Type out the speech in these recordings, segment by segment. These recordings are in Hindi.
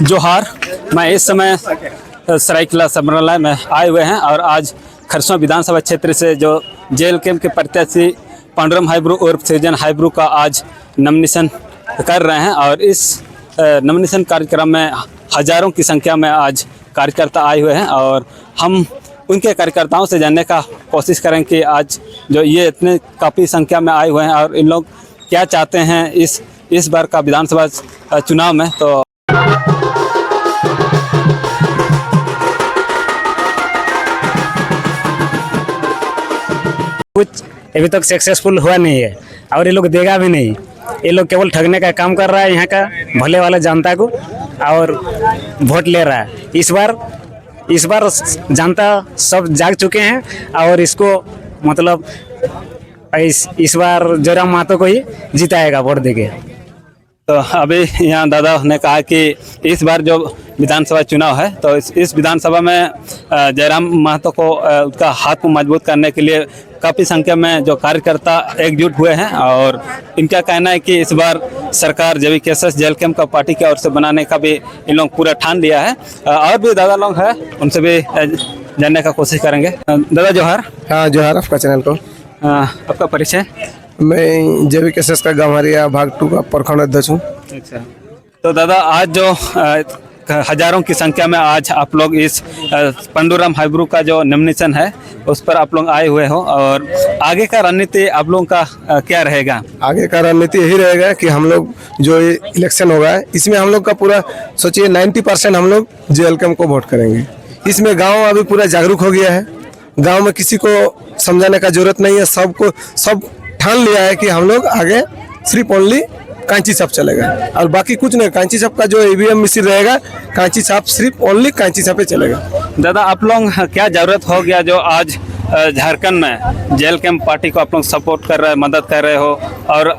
जोहार। मैं इस समय सरायकेला संग्रहालय में आए हुए हैं और आज खरसों विधानसभा क्षेत्र से जो जेल कैंप के प्रत्याशी पांडुरंग हाईब्रू उर्फ सृजन हाईब्रू का आज नॉमिनेशन कर रहे हैं और इस नॉमिनेशन कार्यक्रम में हजारों की संख्या में आज कार्यकर्ता आए हुए हैं और हम उनके कार्यकर्ताओं से जानने का कोशिश करें कि आज जो ये इतने काफ़ी संख्या में आए हुए हैं और इन लोग क्या चाहते हैं इस बार का विधानसभा चुनाव में। तो कुछ अभी तक सक्सेसफुल हुआ नहीं है और ये लोग देगा भी नहीं। ये लोग केवल ठगने का काम कर रहा है यहाँ का भले वाला जनता को और वोट ले रहा है। इस बार जनता सब जाग चुके हैं और इसको मतलब इस बार जयराम महतो को ही जिताएगा वोट देके। तो अभी यहाँ दादा ने कहा कि इस बार जो विधानसभा चुनाव है तो इस विधानसभा में जयराम महतो को उसका हाथ को मजबूत करने के लिए काफ़ी संख्या में जो कार्यकर्ता एकजुट हुए हैं और इनका कहना है कि इस बार सरकार JVKS जेल कैंप का पार्टी की ओर से बनाने का भी इन लोग पूरा ठान लिया है। और भी दादा लोग हैं उनसे भी जानने का कोशिश करेंगे। दादा जोहार। हाँ जोहार, आपका चैनल को। आपका परिचय? मैं JVKS का गंवारिया भाग 2 का प्रखंड अध्यक्ष हूँ। अच्छा, तो दादा आज जो हजारों की संख्या में आज आप लोग इस पांडुरंग हाईब्रू का जो नॉमिनेशन है उस पर आप लोग आए हुए हो और आगे का रणनीति आप लोगों का क्या रहेगा? आगे का रणनीति यही रहेगा कि हम लोग जो इलेक्शन होगा इसमें हम लोग का पूरा सोचिए 90% हम लोग जेल कैंप को वोट करेंगे। इसमें गाँव अभी पूरा जागरूक हो गया है। गाँव में किसी को समझाने का जरूरत नहीं है, सब ठान लिया है कि हम लोग आगे सिर्फ ओनली कांची छाप चलेगा और बाकी कुछ नहीं। कांची छाप का जो EVM मशीन रहेगा, कांची छाप सिर्फ ओनली कांची छापे चलेगा। दादा आप लोग क्या जरूरत हो गया जो आज झारखंड में जेल कैंप पार्टी को आप लोग सपोर्ट कर रहे हैं, मदद कर रहे हो और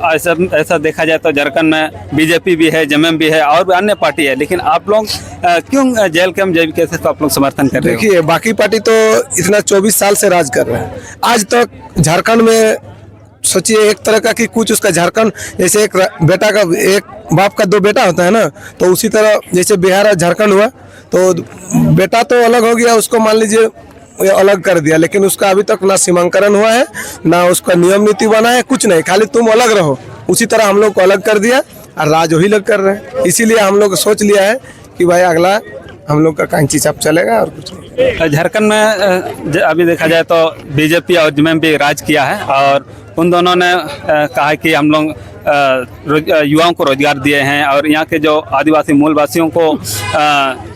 ऐसा देखा जाए तो झारखंड में BJP भी है, JMM भी है और भी अन्य पार्टी है, लेकिन आप लोग क्यों जेल कैंप JVKS को आप लोग समर्थन कर रहे हो? देखिए बाकी पार्टी तो इतना 24 साल से राज कर रहे हैं। आज तक झारखंड में सोचिए एक तरह का कि कुछ उसका झारखंड जैसे एक बेटा का एक बाप का 2 बेटा होता है ना, तो उसी तरह जैसे बिहार और झारखंड हुआ तो बेटा तो अलग हो गया, उसको मान लीजिए अलग कर दिया, लेकिन उसका अभी तक ना सीमांकन हुआ है ना उसका नियम नीति बना है, कुछ नहीं, खाली तुम अलग रहो। उसी तरह हम लोग को अलग कर दिया और राज वही लोग कर रहे हैं। इसीलिए हम लोग सोच लिया है कि भाई अगला हम लोग का कांची छाप चलेगा और कुछ नहीं। झारखंड में अभी देखा जाए तो BJP और JMM भी राज किया है और उन दोनों ने कहा है कि हम लोग युवाओं को रोजगार दिए हैं और यहाँ के जो आदिवासी मूलवासियों को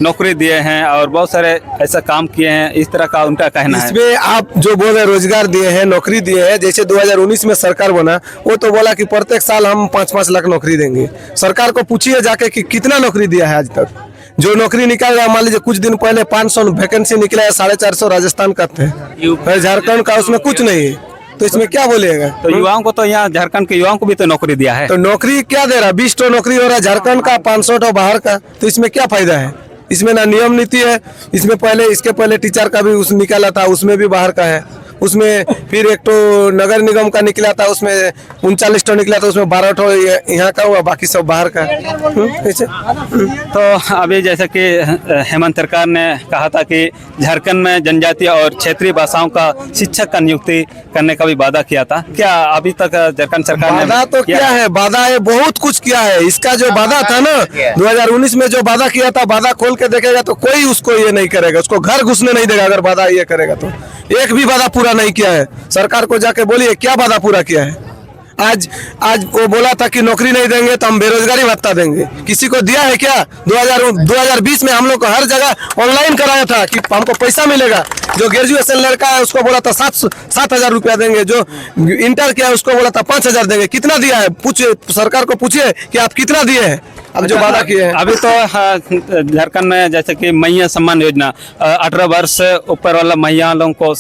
नौकरी दिए हैं और बहुत सारे ऐसा काम किए हैं, इस तरह का उनका कहना है। इसमें आप जो बोल रहे रोजगार दिए हैं, नौकरी दिए हैं, जैसे 2019 में सरकार बना वो तो बोला कि प्रत्येक साल हम 5-5 लाख नौकरी देंगे। सरकार को पूछिए जाके कि कितना नौकरी दिया है आज तक। जो नौकरी निकाल रहा है, मान लीजिए कुछ दिन पहले 500 वैकेंसी निकला है, 450 राजस्थान का थे, झारखंड का उसमें कुछ नहीं है, तो इसमें क्या बोलिएगा? तो युवाओं को तो यहाँ झारखंड के युवाओं को भी तो नौकरी दिया है। तो नौकरी क्या दे रहा है? 20 नौकरी हो रहा है झारखंड का, 500 बाहर का, तो इसमें क्या फायदा है? इसमें ना नियम नीति है। इसमें इसके पहले टीचर का भी उस निकाला था, उसमें भी बाहर का है। उसमें फिर एक तो नगर निगम का निकला था, उसमें 39 निकला था, उसमें 12 यहाँ का हुआ, बाकी सब बाहर का। ऐसे तो अभी जैसे कि हेमंत सरकार ने कहा था कि झारखंड में जनजातीय और क्षेत्रीय भाषाओं का शिक्षक का नियुक्ति करने का भी वादा किया था। क्या अभी तक झारखंड सरकार ने वादा तो क्या है? वादा है बहुत कुछ किया है। इसका जो वादा था ना 2019 में जो वादा किया था, वादा खोल के देखेगा तो कोई उसको ये नहीं करेगा, उसको घर घुसने नहीं देगा। अगर वादा ये करेगा तो एक भी वादा पूरा नहीं किया है। सरकार को जाके बोलिए क्या वादा पूरा किया है। आज वो बोला था कि नौकरी नहीं देंगे तो हम बेरोजगारी भत्ता देंगे, किसी को दिया है क्या? 2020 में हम लोग को हर जगह ऑनलाइन कराया था कि हमको पैसा मिलेगा। जो ग्रेजुएशन लड़का है उसको बोला था 7,000 रुपया देंगे, जो इंटर किया है उसको बोला था 5,000 देंगे। कितना दिया है? पूछिए सरकार को, पूछिए कि आप कितना दिए हैं। अब जो वादा किए हैं अभी तो झारखंड में जैसे कि मैया सम्मान योजना 18 वर्ष से ऊपर वाला मैया लोगों को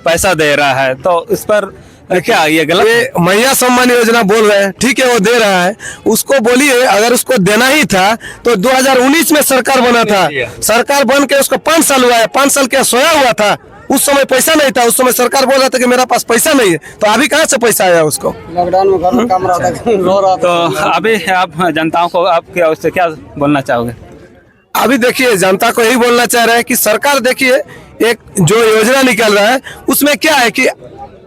पैसा दे रहा है, तो इस पर क्या ये गलत? ये मैया सम्मान योजना बोल रहे हैं, ठीक है वो दे रहा है, उसको बोलिए अगर उसको देना ही था तो 2019 में सरकार बना था। सरकार बन के उसको 5 साल हुआ है, 5 साल क्या सोया हुआ था? उस समय पैसा नहीं था, उस समय सरकार बोल रहा था कि मेरा पास पैसा नहीं है, तो अभी कहाँ से पैसा आया उसको? लॉकडाउन में घर में काम रहा था, रो रहा था। तो अभी आप जनताओं को आपके ओर से क्या बोलना चाहोगे? अभी देखिए जनता को यही बोलना चाह रहे हैं कि सरकार देखिए एक जो योजना निकल रहा है उसमें क्या है कि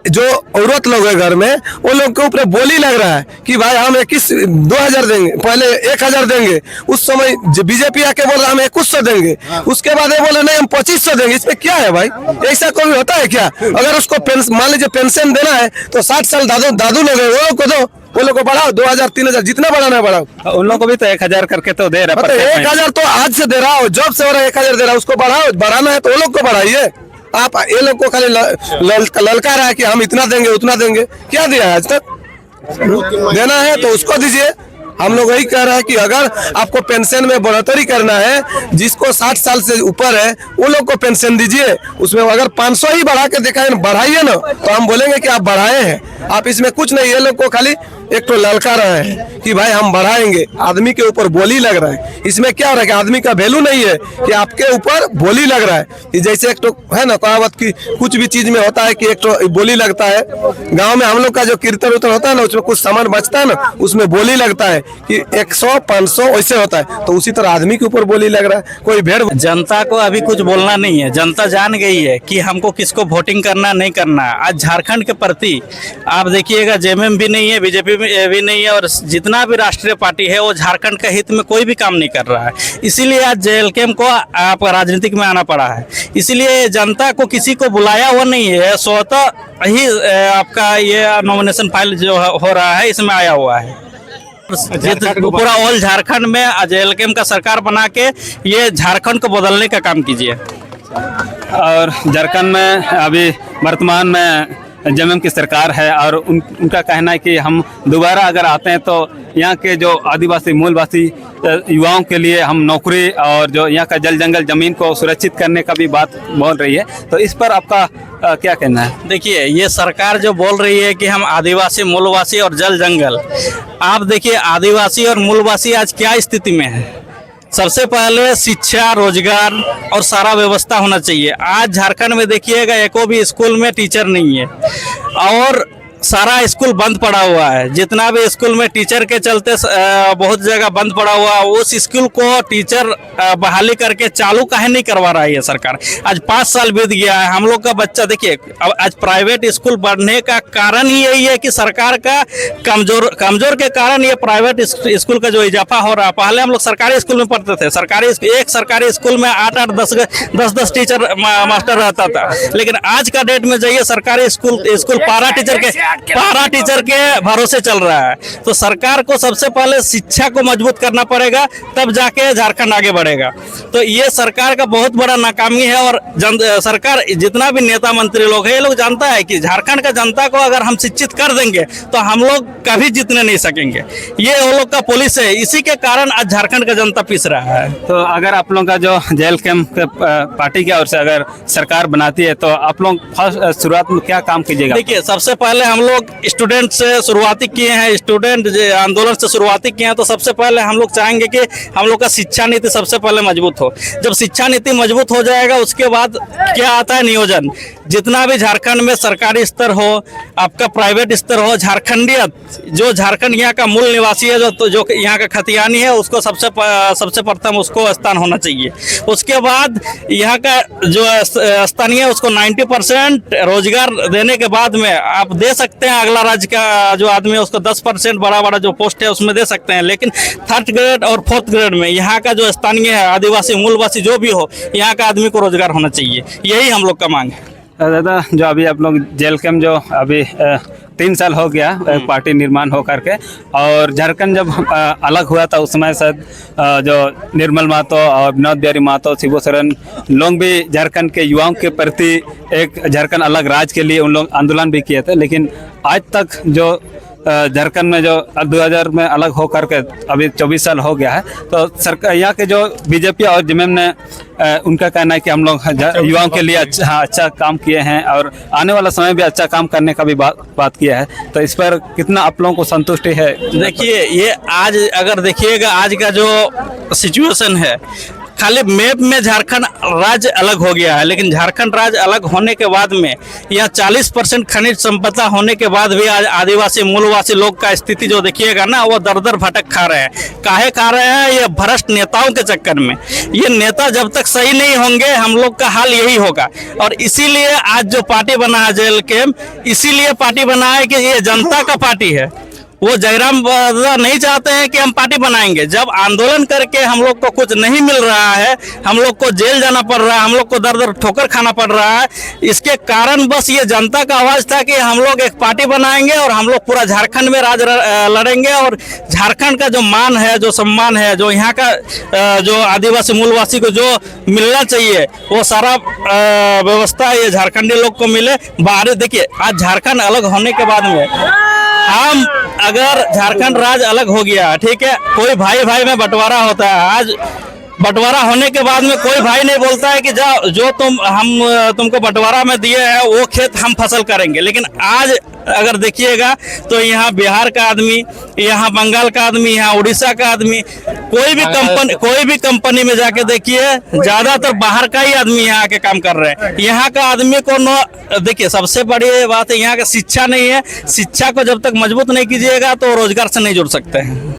जो औरत लोग है घर में वो लोग के ऊपर बोली लग रहा है कि भाई हम 2000 देंगे, पहले 1000 देंगे, उस समय बीजेपी आके बोल रहा हम 2100 देंगे, उसके बाद ये बोले नहीं हम 2500 देंगे। इसमें क्या है भाई, ऐसा कोई होता है क्या? अगर उसको मान लीजिए पेंशन देना है तो 60 साल दादू लोग है वो लोग को दो, वो लोग को बढ़ाओ 2000 3000 जितना बढ़ाना है बढ़ाओ। उन लोगों को भी तो 1000 करके तो दे रहा है। 1000 तो आज से दे रहा हो, जॉब से हो रहा है 1000 दे रहा है, उसको बढ़ाओ, बढ़ाना है तो वो लोग को बढ़ाइए। आप ये लोग को खाली ललका रहा है कि हम इतना देंगे उतना देंगे, क्या दिया है आज तक? देना है तो उसको दीजिए। हम लोग वही कह रहे हैं कि अगर आपको पेंशन में बढ़ोतरी करना है, जिसको 60 साल से ऊपर है वो लोग को पेंशन दीजिए। उसमें अगर 500 ही बढ़ा के देखा है बढ़ाइए ना, तो हम बोलेंगे कि आप बढ़ाए हैं। आप इसमें कुछ नहीं, ये लोग को खाली एक तो ललका रहे हैं कि भाई हम बढ़ाएंगे, आदमी के ऊपर बोली लग रहा है। इसमें क्या हो रहा है कि आदमी का वैल्यू नहीं है कि आपके ऊपर बोली लग रहा है। कि जैसे एक तो है ना कहावत की कुछ भी चीज में होता है कि एक तो बोली लगता है। गांव में हम लोग का जो कीर्तन उर्तन होता है ना, उसमें कुछ सामान बचता है ना, उसमें बोली लगता है कि 100 500 वैसे होता है। तो उसी तरह आदमी के ऊपर बोली लग रहा है। कोई भेड़ जनता को अभी कुछ बोलना नहीं है, जनता जान गई है कि हमको किसको वोटिंग करना नहीं करना। आज झारखंड के प्रति आप देखिएगा जेएमएम भी नहीं है, बीजेपी भी नहीं है, और जितना भी राष्ट्रीय पार्टी है वो झारखंड के हित में कोई भी काम नहीं कर रहा है। इसीलिए आज जेएलकेएम को आप राजनीतिक में आना पड़ा है। इसीलिए जनता को किसी को बुलाया हुआ नहीं है, स्वतः ही आपका ये नॉमिनेशन फाइल जो हो रहा है इसमें आया हुआ है। पूरा ऑल झारखंड में जेएलकेएम का सरकार बना के ये झारखंड को बदलने का काम कीजिए। और झारखंड में अभी वर्तमान में जेएमएम की सरकार है और उनका कहना है कि हम दोबारा अगर आते हैं तो यहाँ के जो आदिवासी मूलवासी युवाओं के लिए हम नौकरी और जो यहाँ का जल जंगल ज़मीन को सुरक्षित करने का भी बात बोल रही है। तो इस पर आपका क्या कहना है? देखिए ये सरकार जो बोल रही है कि हम आदिवासी मूलवासी और जल जंगल, आप देखिए आदिवासी और मूलवासी आज क्या स्थिति में है। सबसे पहले शिक्षा, रोजगार और सारा व्यवस्था होना चाहिए। आज झारखंड में देखिएगा एको भी स्कूल में टीचर नहीं है और सारा स्कूल बंद पड़ा हुआ है। जितना भी स्कूल में टीचर के चलते बहुत जगह बंद पड़ा हुआ है, उस स्कूल को टीचर बहाली करके चालू काहे नहीं करवा रही है सरकार। आज 5 साल बीत गया है, हम लोग का बच्चा देखिए अब आज प्राइवेट स्कूल बढ़ने का कारण ही यही है कि सरकार का कमजोर के कारण ये प्राइवेट स्कूल का जो इजाफा हो रहा है। पहले हम लोग सरकारी स्कूल में पढ़ते थे, एक सरकारी स्कूल में 8-8 10-10 टीचर मास्टर रहता था। लेकिन आज का डेट में जाइए सरकारी स्कूल पारा टीचर के भरोसे चल रहा है। तो सरकार को सबसे पहले शिक्षा को मजबूत करना पड़ेगा, तब जाके झारखंड आगे बढ़ेगा। तो ये सरकार का बहुत बड़ा नाकामी है। और सरकार जितना भी नेता मंत्री लोग हैं, ये लोग जानता है कि झारखंड का जनता को अगर हम शिक्षित कर देंगे तो हम लोग कभी जीतने नहीं सकेंगे। ये वो लोग का पॉलिसी है, इसी के कारण आज झारखंड का जनता पिस रहा है। तो अगर आप लोगों का जो जेएलकेएम पार्टी की ओर से अगर सरकार बनाती है तो आप लोग फर्स्ट शुरुआत में क्या काम कीजिएगा? देखिए सबसे पहले हम लोग स्टूडेंट से शुरुआती किए हैं, स्टूडेंट आंदोलन से शुरुआती किए हैं। तो सबसे पहले हम लोग चाहेंगे कि हम लोग का शिक्षा नीति सबसे पहले मजबूत हो। जब शिक्षा नीति मजबूत हो जाएगा उसके बाद क्या आता है नियोजन। जितना भी झारखंड में सरकारी स्तर हो, आपका प्राइवेट स्तर हो, झारखंडियत जो झारखंड यहाँ का मूल निवासी है, जो यहाँ का खतियानी है, उसको सबसे प्रथम उसको स्थान होना चाहिए। उसके बाद यहाँ का जो स्थानीय है उसको 90% रोजगार देने के बाद में आप दे सकते हैं। अगला राज्य का जो आदमी है उसको 10% बड़ा जो पोस्ट है उसमें दे सकते हैं। लेकिन 3rd ग्रेड और 4th ग्रेड में यहाँ का जो स्थानीय है, आदिवासी मूलवासी जो भी हो, यहाँ का आदमी को रोजगार होना चाहिए। यही हम लोग का मांग है। दादा जो अभी आप लोग जेएलकेएम जो अभी 3 साल हो गया पार्टी निर्माण हो करके, और झारखंड जब अलग हुआ था उस समय शायद जो निर्मल महतो और विनोद बिहारी महतो, शिबू सोरेन लोग भी झारखंड के युवाओं के प्रति एक झारखंड अलग राज्य के लिए उन लोग आंदोलन भी किए थे। लेकिन आज तक जो झारखंड में जो 2000 में अलग हो करके अभी 24 साल हो गया है, तो सरकार यहाँ के जो बीजेपी और जेएमएम ने उनका कहना है कि हम लोग युवाओं के लिए अच्छा काम किए हैं और आने वाला समय भी अच्छा काम करने का भी बात किया है। तो इस पर कितना आप लोगों को संतुष्टि है? देखिए ये आज अगर देखिएगा आज का जो सिचुएशन है, खाली मैप में झारखंड राज्य अलग हो गया है, लेकिन झारखंड राज्य अलग होने के बाद में यहाँ 40% खनिज संपदा होने के बाद भी आज आदिवासी मूलवासी लोग का स्थिति जो देखिएगा ना, वो दर दर भटक खा रहे हैं। काहे खा रहे हैं? ये भ्रष्ट नेताओं के चक्कर में। ये नेता जब तक सही नहीं होंगे हम लोग का हाल यही होगा। और इसीलिए आज जो पार्टी बना है जेल कैंप, इसीलिए पार्टी बना है कि ये जनता का पार्टी है। वो जयराम नहीं चाहते हैं कि हम पार्टी बनाएंगे। जब आंदोलन करके हम लोग को कुछ नहीं मिल रहा है, हम लोग को जेल जाना पड़ रहा है, हम लोग को दर दर ठोकर खाना पड़ रहा है, इसके कारण बस ये जनता का आवाज था कि हम लोग एक पार्टी बनाएंगे और हम लोग पूरा झारखंड में राज लड़ेंगे। और झारखंड का जो मान है, जो सम्मान है, जो यहाँ का जो आदिवासी मूलवासी को जो मिलना चाहिए, वो सारा व्यवस्था ये झारखंडी लोग को मिले। बाहर देखिए, आज झारखंड अलग होने के बाद में हम अगर झारखंड राज्य अलग हो गया, ठीक है, कोई भाई भाई में बंटवारा होता है। आज बंटवारा होने के बाद में कोई भाई नहीं बोलता है कि जाओ जो तुमको बंटवारा में दिए हैं वो खेत हम फसल करेंगे। लेकिन आज अगर देखिएगा तो यहाँ बिहार का आदमी, यहाँ बंगाल का आदमी, यहाँ उड़ीसा का आदमी, कोई भी कंपनी में जाके देखिए, ज्यादातर बाहर का ही आदमी यहाँ आके काम कर रहे हैं। यहाँ का आदमी को देखिए, सबसे बड़ी बात है यहाँ का शिक्षा नहीं है। शिक्षा को जब तक मजबूत नहीं कीजिएगा तो रोजगार से नहीं जुड़ सकते हैं।